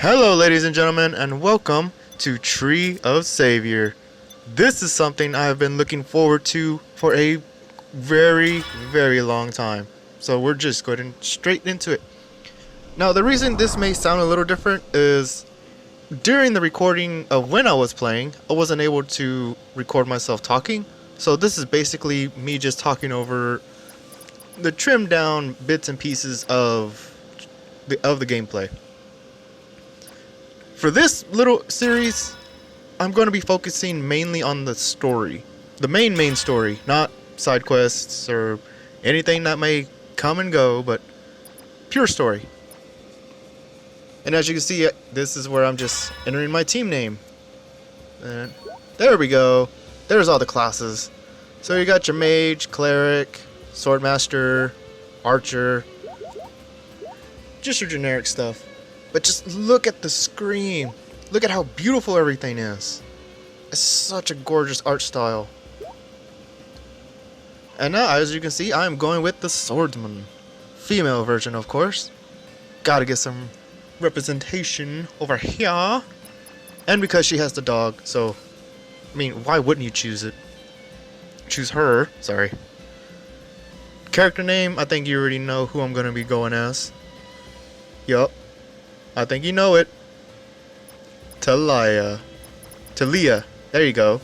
Hello, ladies and gentlemen, and welcome to Tree of Savior. This is something I have been looking forward to for a very long time. So we're just going straight into it. Now, the reason this may sound a little different is during the recording of when I was playing, I wasn't able to record myself talking. So this is basically me just talking over the trimmed down bits and pieces of the gameplay. For this little series, I'm going to be focusing mainly on the story. The main story, not side quests or anything that may come and go, but pure story. And as you can see, this is where I'm just entering my team name. And there we go. There's all the classes. So you got your mage, cleric, swordmaster, archer. Just your generic stuff. But just look at the screen. Look at how beautiful everything is. It's such a gorgeous art style. And now, as you can see, I am going with the swordsman. Female version, of course. Gotta get some representation over here. And because she has the dog, so... I mean, why wouldn't you choose it? Choose her, sorry. Character name, I think you already know who I'm gonna be going as. Yup. I think you know it. Talia. There you go.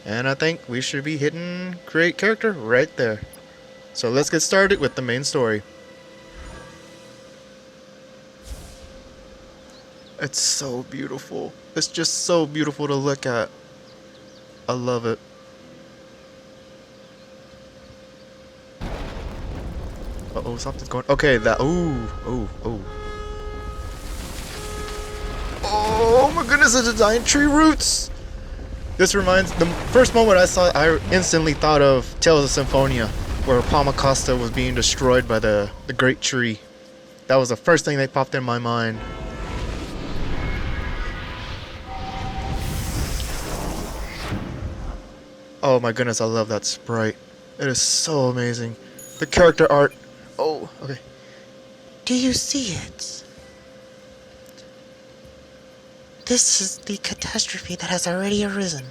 And I think we should be hitting create character right there. So let's get started with the main story. It's so beautiful. It's just so beautiful to look at. I love it. Uh-oh, something's going... Okay, that... Ooh. Oh my goodness, it's a giant tree roots! This reminds... The first moment I saw it, I instantly thought of Tales of Symphonia, where Palmacosta was being destroyed by the great tree. That was the first thing that popped in my mind. Oh my goodness, I love that sprite. It is so amazing. The character art... Oh, okay. Do you see it? This is the catastrophe that has already arisen.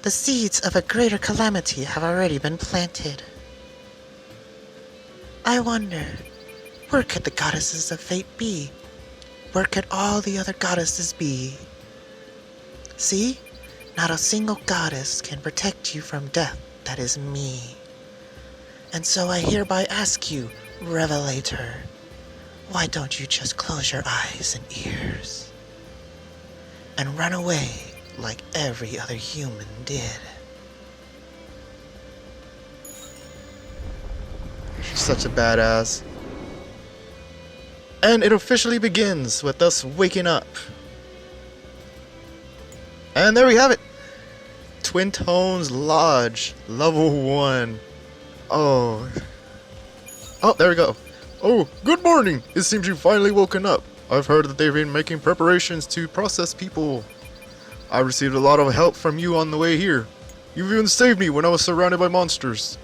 The seeds of a greater calamity have already been planted. I wonder, where could the goddesses of fate be? Where could all the other goddesses be? See? Not a single goddess can protect you from death that is me. And so I hereby ask you, Revelator, why don't you just close your eyes and ears and run away like every other human did? She's such a badass. And it officially begins with us waking up. And there we have it. Twin Tones Lodge, level 1. Oh, there we go. Oh, good morning. It seems you've finally woken up. I've heard that they've been making preparations to process people. I received a lot of help from you on the way here. You've even saved me when I was surrounded by monsters.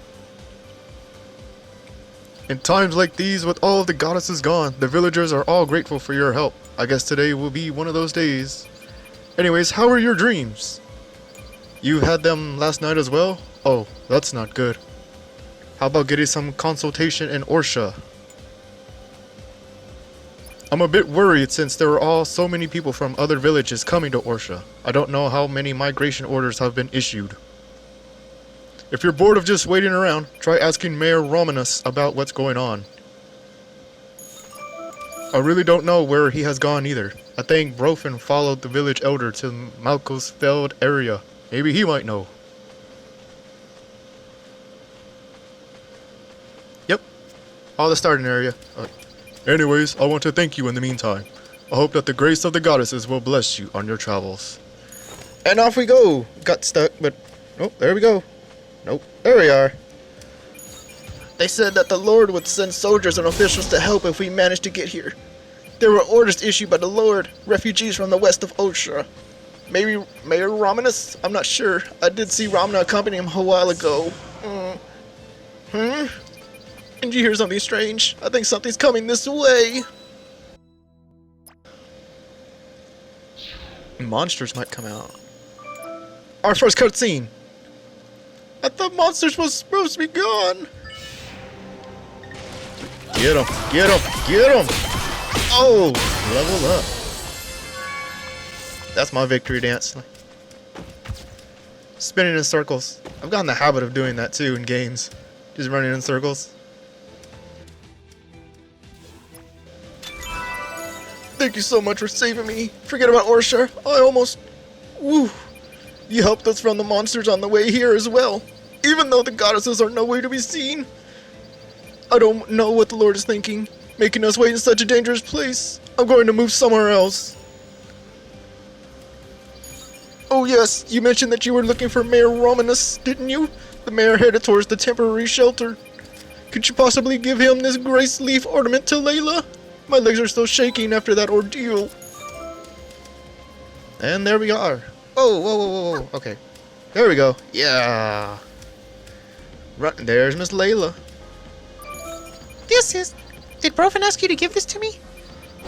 In times like these, with all of the goddesses gone, the villagers are all grateful for your help. I guess today will be one of those days. Anyways, how are your dreams? You had them last night as well? Oh, that's not good. How about getting some consultation in Orsha? I'm a bit worried since there are all so many people from other villages coming to Orsha. I don't know how many migration orders have been issued. If you're bored of just waiting around, try asking Mayor Romanus about what's going on. I really don't know where he has gone either. I think Brofen followed the village elder to Malko's Feld area. Maybe he might know. Yep, all the starting area. Anyways, I want to thank you in the meantime. I hope that the grace of the goddesses will bless you on your travels. And off we go! Got stuck, but... Oh, there we go. Nope, there we are. They said that the Lord would send soldiers and officials to help if we managed to get here. There were orders issued by the Lord, refugees from the west of Oshra. Maybe Mayor Romanus? I'm not sure. I did see Ramna accompany him a while ago. Did you hear something strange? I think something's coming this way. Monsters might come out. Our first cutscene. I thought monsters was supposed to be gone. Get him! Get him! Get him! Oh, level up. That's my victory dance. Spinning in circles. I've gotten the habit of doing that too in games. Just running in circles. Thank you so much for saving me. Forget about Orsha. I almost... Woo. You helped us from the monsters on the way here as well. Even though the goddesses are nowhere to be seen. I don't know what the Lord is thinking. Making us wait in such a dangerous place. I'm going to move somewhere else. Oh yes, you mentioned that you were looking for Mayor Romanus, didn't you? The mayor headed towards the temporary shelter. Could you possibly give him this grace leaf ornament to Layla? My legs are still shaking after that ordeal. And there we are. Oh, whoa, whoa, whoa, whoa. Okay. There we go. Yeah. Right, there's Miss Layla. Did Broven ask you to give this to me?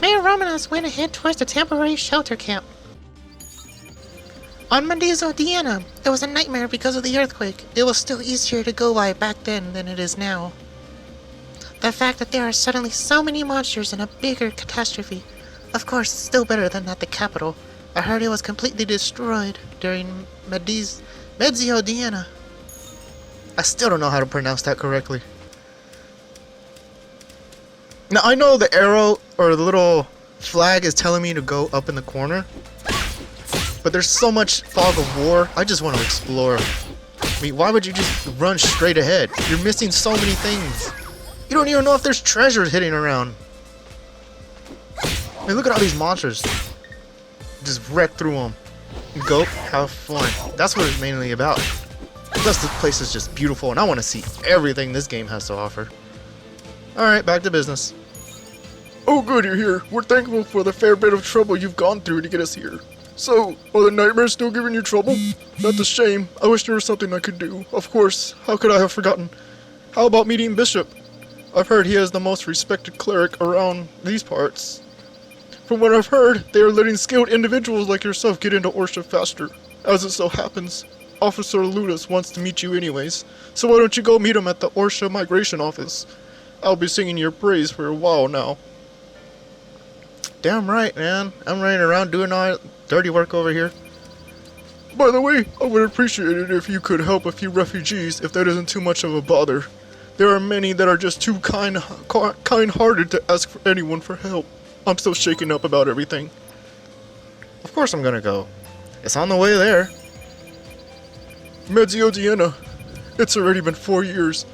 Mayor Romanos went ahead towards the temporary shelter camp. On Monday's Odiana, it was a nightmare because of the earthquake. It was still easier to go by back then than it is now. The fact that there are suddenly so many monsters and a bigger catastrophe. Of course, still better than at the capital. I heard it was completely destroyed during Mezzo Odiana. I still don't know how to pronounce that correctly. Now, I know the arrow or the little flag is telling me to go up in the corner. But there's so much fog of war, I just want to explore. I mean, why would you just run straight ahead? You're missing so many things. You don't even know if there's treasures hitting around. I mean, look at all these monsters. Just wreck through them. Go, have fun. That's what it's mainly about. Plus, this place is just beautiful, and I want to see everything this game has to offer. Alright, back to business. Oh good, you're here. We're thankful for the fair bit of trouble you've gone through to get us here. So, are the nightmares still giving you trouble? That's a shame. I wish there was something I could do. Of course, how could I have forgotten? How about meeting Bishop? I've heard he is the most respected cleric around these parts. From what I've heard, they are letting skilled individuals like yourself get into Orsha faster. As it so happens, Officer Ludus wants to meet you anyways, so why don't you go meet him at the Orsha Migration Office? I'll be singing your praise for a while now. Damn right, man. I'm running around doing all dirty work over here. By the way, I would appreciate it if you could help a few refugees if that isn't too much of a bother. There are many that are just too kind-hearted to ask for anyone for help. I'm still shaken up about everything. Of course I'm gonna go. It's on the way there. Mezzo Odiana. It's already been 4 years.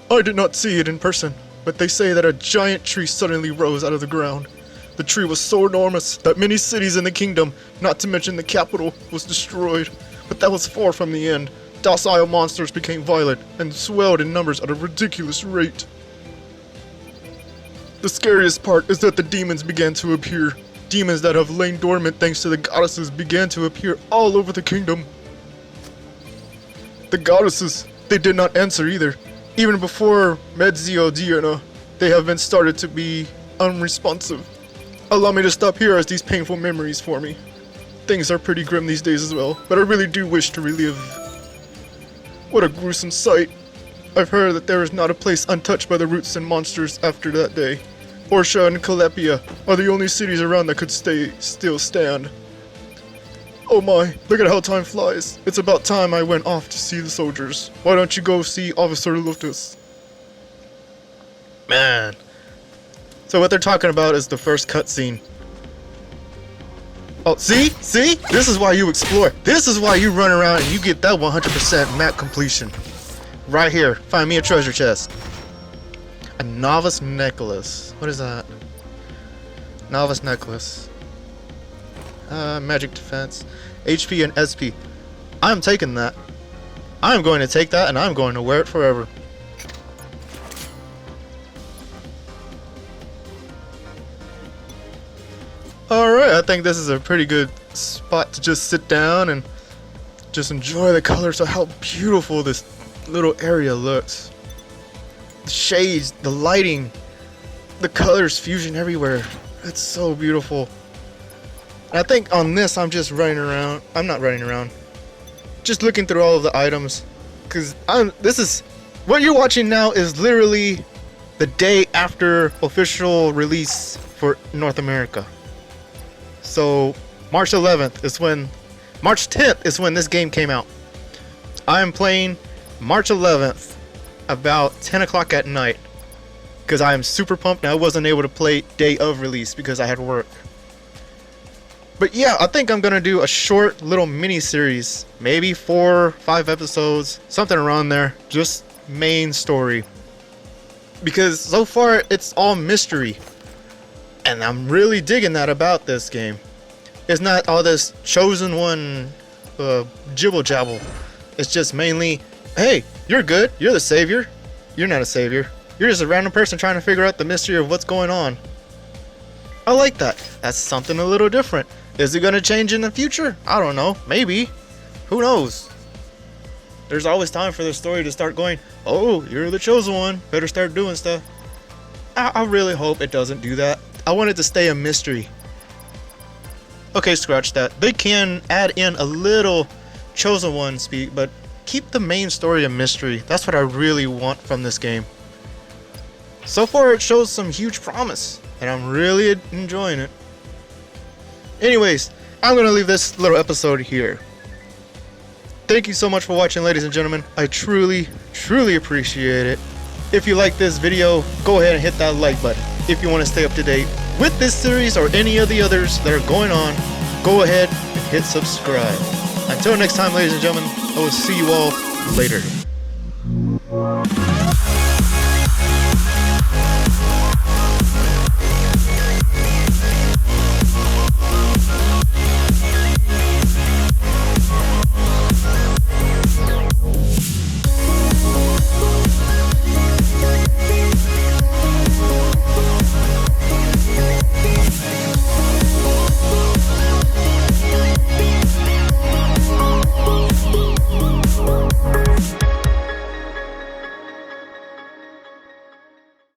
I did not see it in person, but they say that a giant tree suddenly rose out of the ground. The tree was so enormous that many cities in the kingdom, not to mention the capital, was destroyed. But that was far from the end. Docile monsters became violent and swelled in numbers at a ridiculous rate. The scariest part is that the demons began to appear. Demons that have lain dormant thanks to the goddesses began to appear all over the kingdom. The goddesses, they did not answer either. Even before Mezzo Odiana, they have been started to be unresponsive. Allow me to stop here as these painful memories for me. Things are pretty grim these days as well, but I really do wish to relive. What a gruesome sight. I've heard that there is not a place untouched by the roots and monsters after that day. Orsha and Calepia are the only cities around that could still stand. Oh my, look at how time flies. It's about time I went off to see the soldiers. Why don't you go see Officer Lutus? Man. So what they're talking about is the first cutscene. Oh, see? See? This is why you explore. This is why you run around and you get that 100% map completion. Right here. Find me a treasure chest. A novice necklace. What is that? Novice necklace. Magic defense. HP and SP. I'm taking that. I'm going to take that and I'm going to wear it forever. Alright, I think this is a pretty good spot to just sit down and just enjoy the colors of how beautiful this little area looks. The shades, the lighting, the colors fusion everywhere. It's so beautiful. And I think on this, I'm just running around. I'm not running around. Just looking through all of the items. Because this is... What you're watching now is literally the day after official release for North America. So, March 11th is when... March 10th is when this game came out. I am playing March 11th about 10 o'clock at night. Because I am super pumped and I wasn't able to play day of release because I had work. But yeah, I think I'm going to do a short little mini series. Maybe 4 or 5 episodes. Something around there. Just main story. Because so far it's all mystery. And I'm really digging that about this game. It's not all this chosen one jibble jabble. It's just mainly, hey, you're good. You're the savior. You're not a savior. You're just a random person trying to figure out the mystery of what's going on. I like that. That's something a little different. Is it going to change in the future? I don't know. Maybe. Who knows? There's always time for the story to start going, oh, you're the chosen one. Better start doing stuff. I really hope it doesn't do that. I want it to stay a mystery. Okay, scratch that. They can add in a little chosen one speak, but keep the main story a mystery. That's what I really want from this game. So far, it shows some huge promise, and I'm really enjoying it. Anyways, I'm going to leave this little episode here. Thank you so much for watching, ladies and gentlemen. I truly, truly appreciate it. If you like this video, go ahead and hit that like button. If you want to stay up to date with this series or any of the others that are going on, go ahead and hit subscribe. Until next time, ladies and gentlemen, I will see you all later.